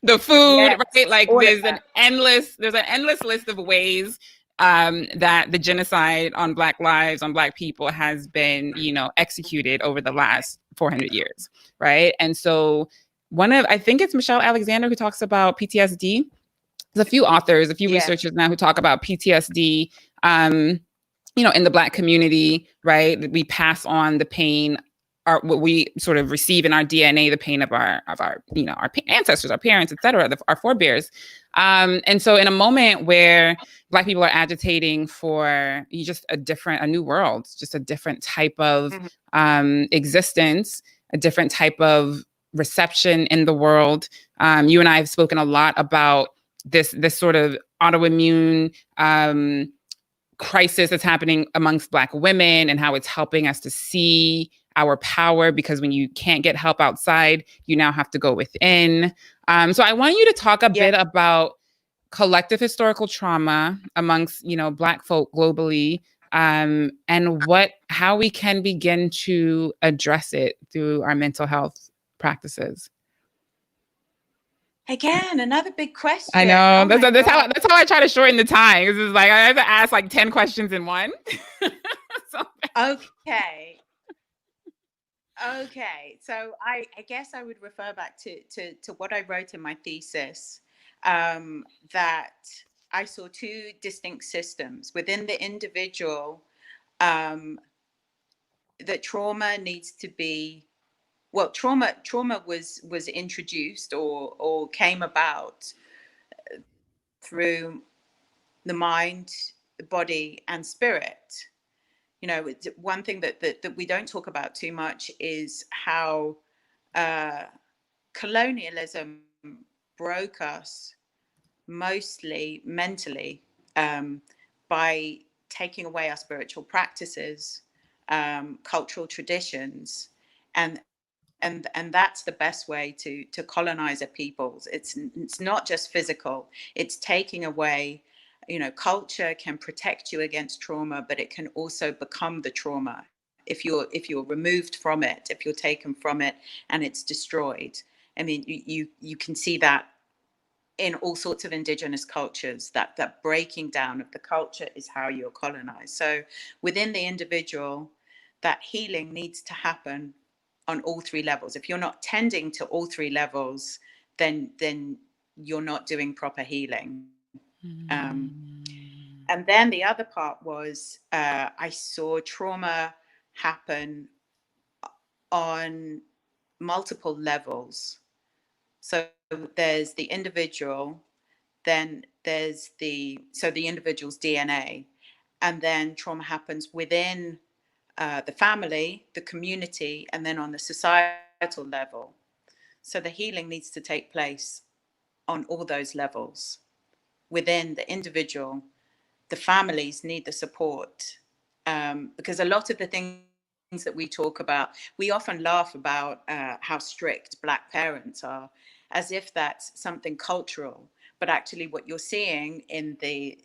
the food, right? Like there's an endless list of ways that the genocide on Black lives, on Black people has been, executed over the last 400 years, right? And so I think it's Michelle Alexander who talks about PTSD. There's a few authors, a few researchers now who talk about PTSD, in the Black community, right? We pass on the pain, what we sort of receive in our DNA, the pain of our our ancestors, our parents, et cetera, our forebears. And so in a moment where Black people are agitating for just a new world, just a different type of existence, a different type of reception in the world. You and I have spoken a lot about this sort of autoimmune crisis that's happening amongst Black women and how it's helping us to see our power, because when you can't get help outside, you now have to go within. So I want you to talk a bit about collective historical trauma amongst, Black folk globally, and how we can begin to address it through our mental health practices. Again, another big question. I know. That's how I try to shorten the time. It's like I have to ask like 10 questions in one. Okay. So I guess I would refer back to what I wrote in my thesis, that I saw two distinct systems within the individual, that trauma needs to be, trauma was introduced or came about through the mind, the body, and spirit. One thing that we don't talk about too much is how colonialism broke us mostly mentally, by taking away our spiritual practices, cultural traditions, and that's the best way to colonize a people. It's not just physical. It's taking away. Culture can protect you against trauma, but it can also become the trauma if you're removed from it, if you're taken from it, and it's destroyed. I mean, you can see that in all sorts of indigenous cultures, that breaking down of the culture is how you're colonized. So within the individual, that healing needs to happen on all three levels. If you're not tending to all three levels, then you're not doing proper healing. And then the other part was, I saw trauma happen on multiple levels. So there's the individual, then there's the individual's DNA, and then trauma happens within the family, the community, and then on the societal level. So the healing needs to take place on all those levels. Within the individual, the families need the support, because a lot of the things that we talk about, we often laugh about how strict Black parents are, as if that's something cultural. But actually, what you're seeing in the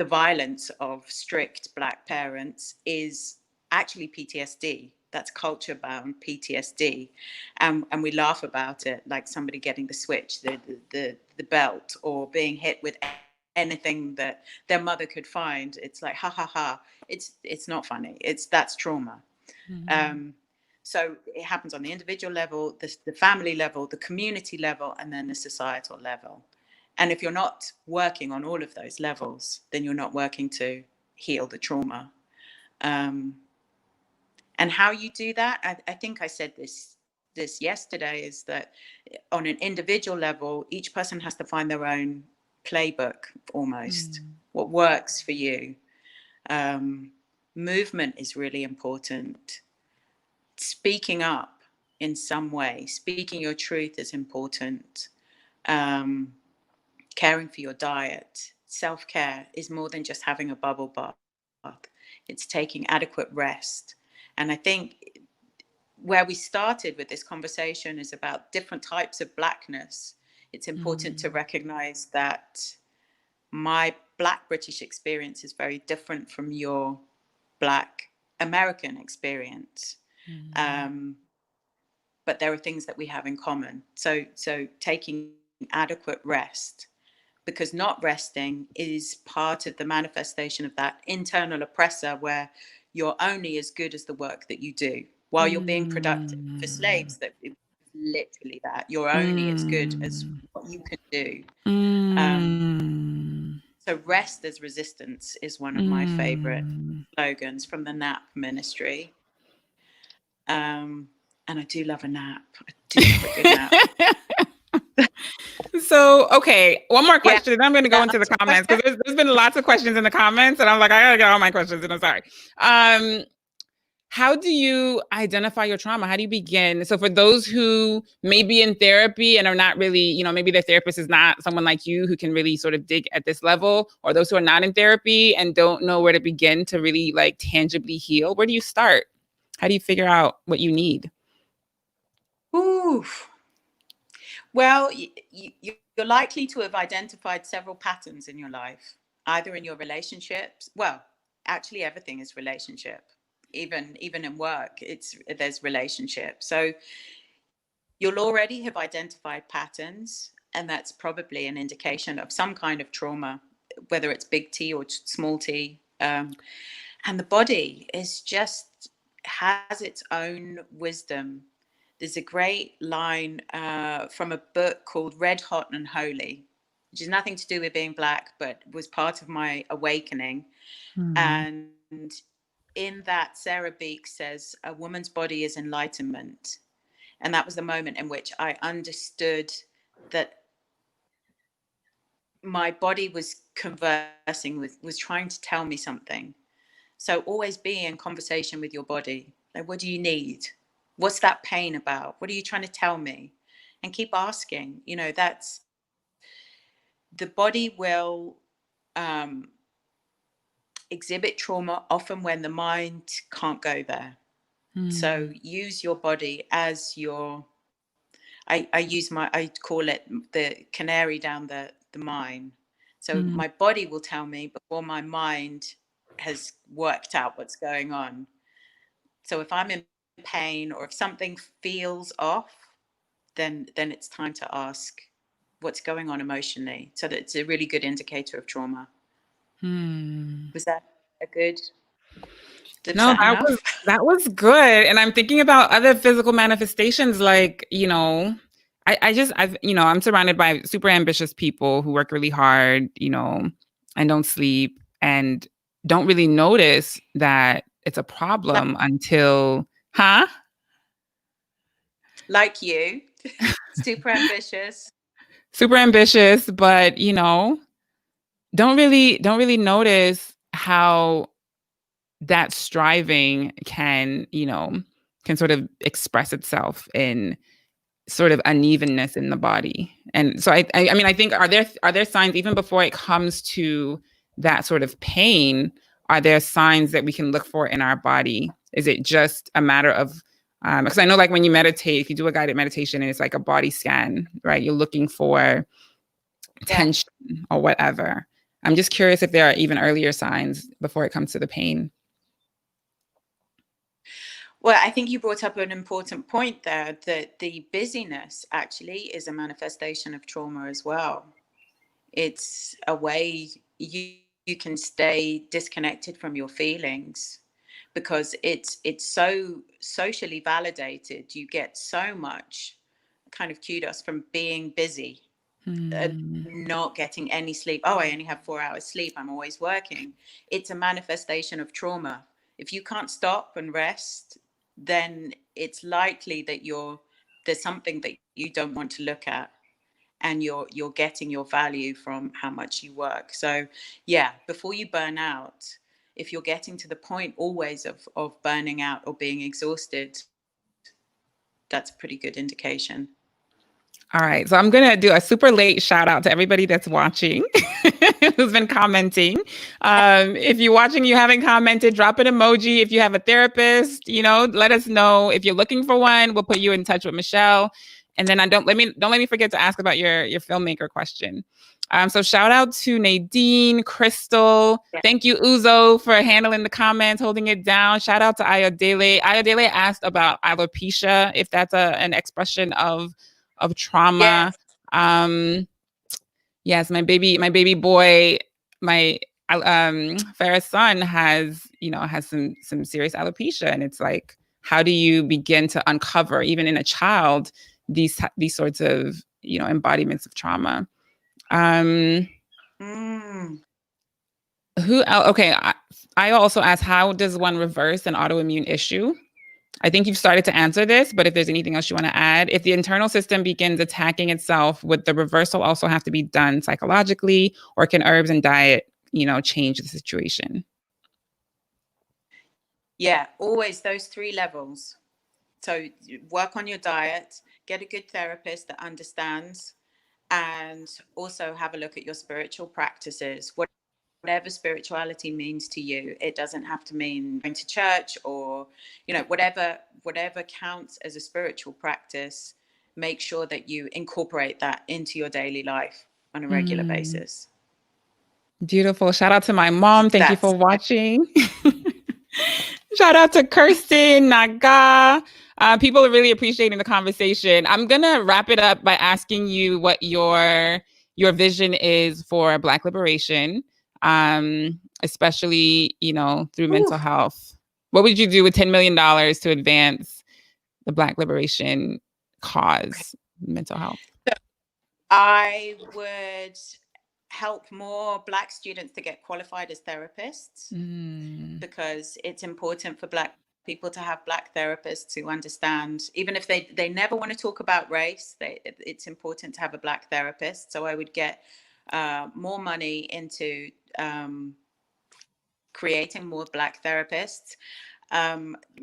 violence of strict Black parents is actually PTSD. That's culture-bound PTSD, and we laugh about it like somebody getting the switch, the belt, or being hit with anything that their mother could find. It's like, ha ha ha. It's not funny. That's trauma. So it happens on the individual level, the family level, the community level, and then the societal level. And if you're not working on all of those levels, then you're not working to heal the trauma. And how you do that, I think I said this yesterday, is that on an individual level, each person has to find their own playbook almost, what works for you. Movement is really important. Speaking up in some way, speaking your truth is important. Um, Caring for your diet, self-care is more than just having a bubble bath. It's taking adequate rest. And I think where we started with this conversation is about different types of blackness. It's important to recognize that my Black British experience is very different from your Black American experience. But there are things that we have in common. So taking adequate rest, because not resting is part of the manifestation of that internal oppressor where you're only as good as the work that you do while you're being productive. For slaves, that it was literally that you're only as good as what you can do. So rest as resistance is one of my favorite slogans from the NAP ministry. And I do love a nap. I do love a good nap. So, okay, one more question. Yeah. Then I'm going to go into the comments because there's been lots of questions in the comments, and I'm like, I gotta get all my questions, and I'm sorry. How do you identify your trauma? How do you begin? So for those who may be in therapy and are not really, you know, maybe their therapist is not someone like you who can really sort of dig at this level, or those who are not in therapy and don't know where to begin to really like tangibly heal, where do you start? How do you figure out what you need? Ooh. Well, you're likely to have identified several patterns in your life, either in your relationships. Well, actually, everything is relationship. Even in work, there's relationship. So you'll already have identified patterns, and that's probably an indication of some kind of trauma, whether it's big T or small t. And the body has its own wisdom. There's a great line from a book called Red Hot and Holy, which has nothing to do with being Black, but was part of my awakening. And in that, Sarah Beek says, a woman's body is enlightenment. And that was the moment in which I understood that my body was conversing with, was trying to tell me something. So always be in conversation with your body. Like, what do you need? What's that pain about? What are you trying to tell me? And keep asking. You know, that's the body will exhibit trauma often when the mind can't go there. So use your body as your, I call it the canary down the mine. So my body will tell me before my mind has worked out what's going on. So if I'm in pain or if something feels off, then it's time to ask what's going on emotionally. So that it's a really good indicator of trauma. Was that a good? No, that enough? that was good. And I'm thinking about other physical manifestations, like, you know, I'm surrounded by super ambitious people who work really hard, you know, and don't sleep and don't really notice that it's a problem until, Like you, super ambitious. super ambitious, but, you know, don't really notice how that striving can, you know, can sort of express itself in sort of unevenness in the body. And so I mean, I think, are there signs even before it comes to that sort of pain? Are there signs that we can look for in our body? Is it just a matter of, because I know like when you meditate, if you do a guided meditation and it's like a body scan, right? You're looking for tension or whatever. I'm just curious if there are even earlier signs before it comes to the pain. Well, I think you brought up an important point there, that the busyness actually is a manifestation of trauma as well. It's a way you can stay disconnected from your feelings because it's so socially validated. You get so much kind of kudos from being busy, not getting any sleep. Oh, I only have 4 hours sleep. I'm always working. It's a manifestation of trauma. If you can't stop and rest, then it's likely that there's something that you don't want to look at, and you're getting your value from how much you work. So yeah, before you burn out, if you're getting to the point always of burning out or being exhausted, that's a pretty good indication. All right. So I'm going to do a super late shout out to everybody that's watching who's been commenting. If you're watching, you haven't commented, drop an emoji. If you have a therapist, let us know. If you're looking for one, we'll put you in touch with Michelle. And then don't let me forget to ask about your filmmaker question. So shout out to Nadine, Crystal. Yeah. Thank you, Uzo, for handling the comments, holding it down. Shout out to Ayodele. Ayodele asked about alopecia, if that's an expression of trauma. Yes. Yes, my baby boy, my Farah's son has some serious alopecia, and it's like, how do you begin to uncover, even in a child, these sorts of embodiments of trauma? Okay, I also asked, how does one reverse an autoimmune issue? I think you've started to answer this, but if there's anything else you want to add, if the internal system begins attacking itself, would the reversal also have to be done psychologically, or can herbs and diet, change the situation? Yeah, always those 3 levels. So work on your diet, get a good therapist that understands, and also have a look at your spiritual practices. Whatever spirituality means to you, it doesn't have to mean going to church or, whatever counts as a spiritual practice. Make sure that you incorporate that into your daily life on a regular basis. Beautiful. Shout out to my mom. Thank you for watching. Shout out to Kirsten, Naga. People are really appreciating the conversation. I'm going to wrap it up by asking you what your vision is for Black liberation, especially, through mental health. What would you do with $10 million to advance the Black liberation cause, mental health? I would help more Black students to get qualified as therapists, because it's important for Black people to have Black therapists who understand, even if they never want to talk about race, it's important to have a Black therapist. So I would get more money into creating more Black therapists,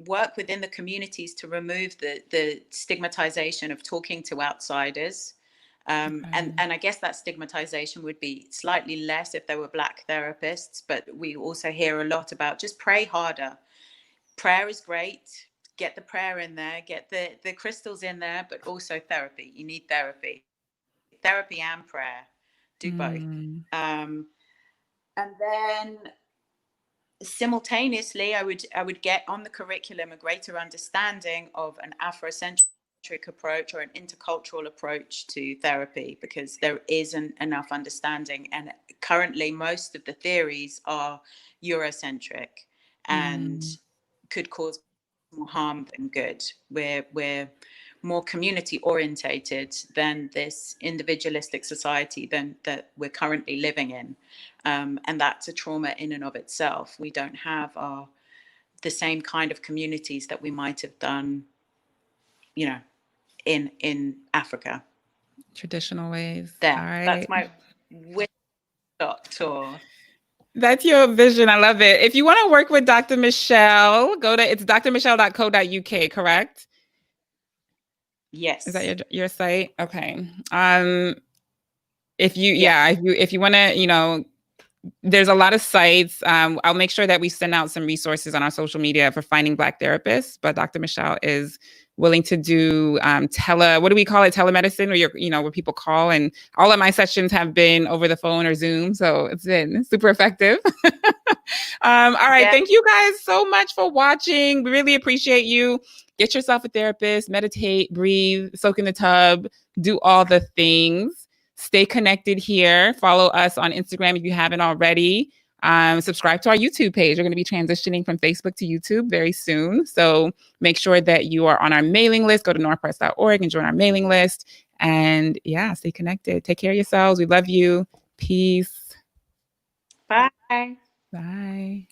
work within the communities to remove the stigmatization of talking to outsiders. And I guess that stigmatization would be slightly less if there were Black therapists, but we also hear a lot about just pray harder. Prayer is great. Get the prayer in there, get the crystals in there, but also therapy. You need therapy and prayer. Do both. And then simultaneously, I would get on the curriculum a greater understanding of an Afro-centric approach or an intercultural approach to therapy, because there isn't enough understanding, and currently most of the theories are Eurocentric and could cause more harm than good. We're more community orientated than this individualistic society that we're currently living in, and that's a trauma in and of itself. We don't have the same kind of communities that we might have done, in Africa. Traditional ways. All right. That's my doctor. That's your vision. I love it. If you want to work with Dr. Michelle, it's drmichelle.co.uk, correct? Yes. Is that your site? Okay. If you want to, there's a lot of sites. I'll make sure that we send out some resources on our social media for finding Black therapists, but Dr. Michelle is willing to do what do we call it? Telemedicine, where people call, and all of my sessions have been over the phone or Zoom. So it's been super effective. All right. Yeah. Thank you guys so much for watching. We really appreciate you. Get yourself a therapist, meditate, breathe, soak in the tub, do all the things. Stay connected here. Follow us on Instagram if you haven't already. Subscribe to our YouTube page. We're going to be transitioning from Facebook to YouTube very soon. So make sure that you are on our mailing list. Go to northpress.org and join our mailing list. And stay connected. Take care of yourselves. We love you. Peace. Bye. Bye.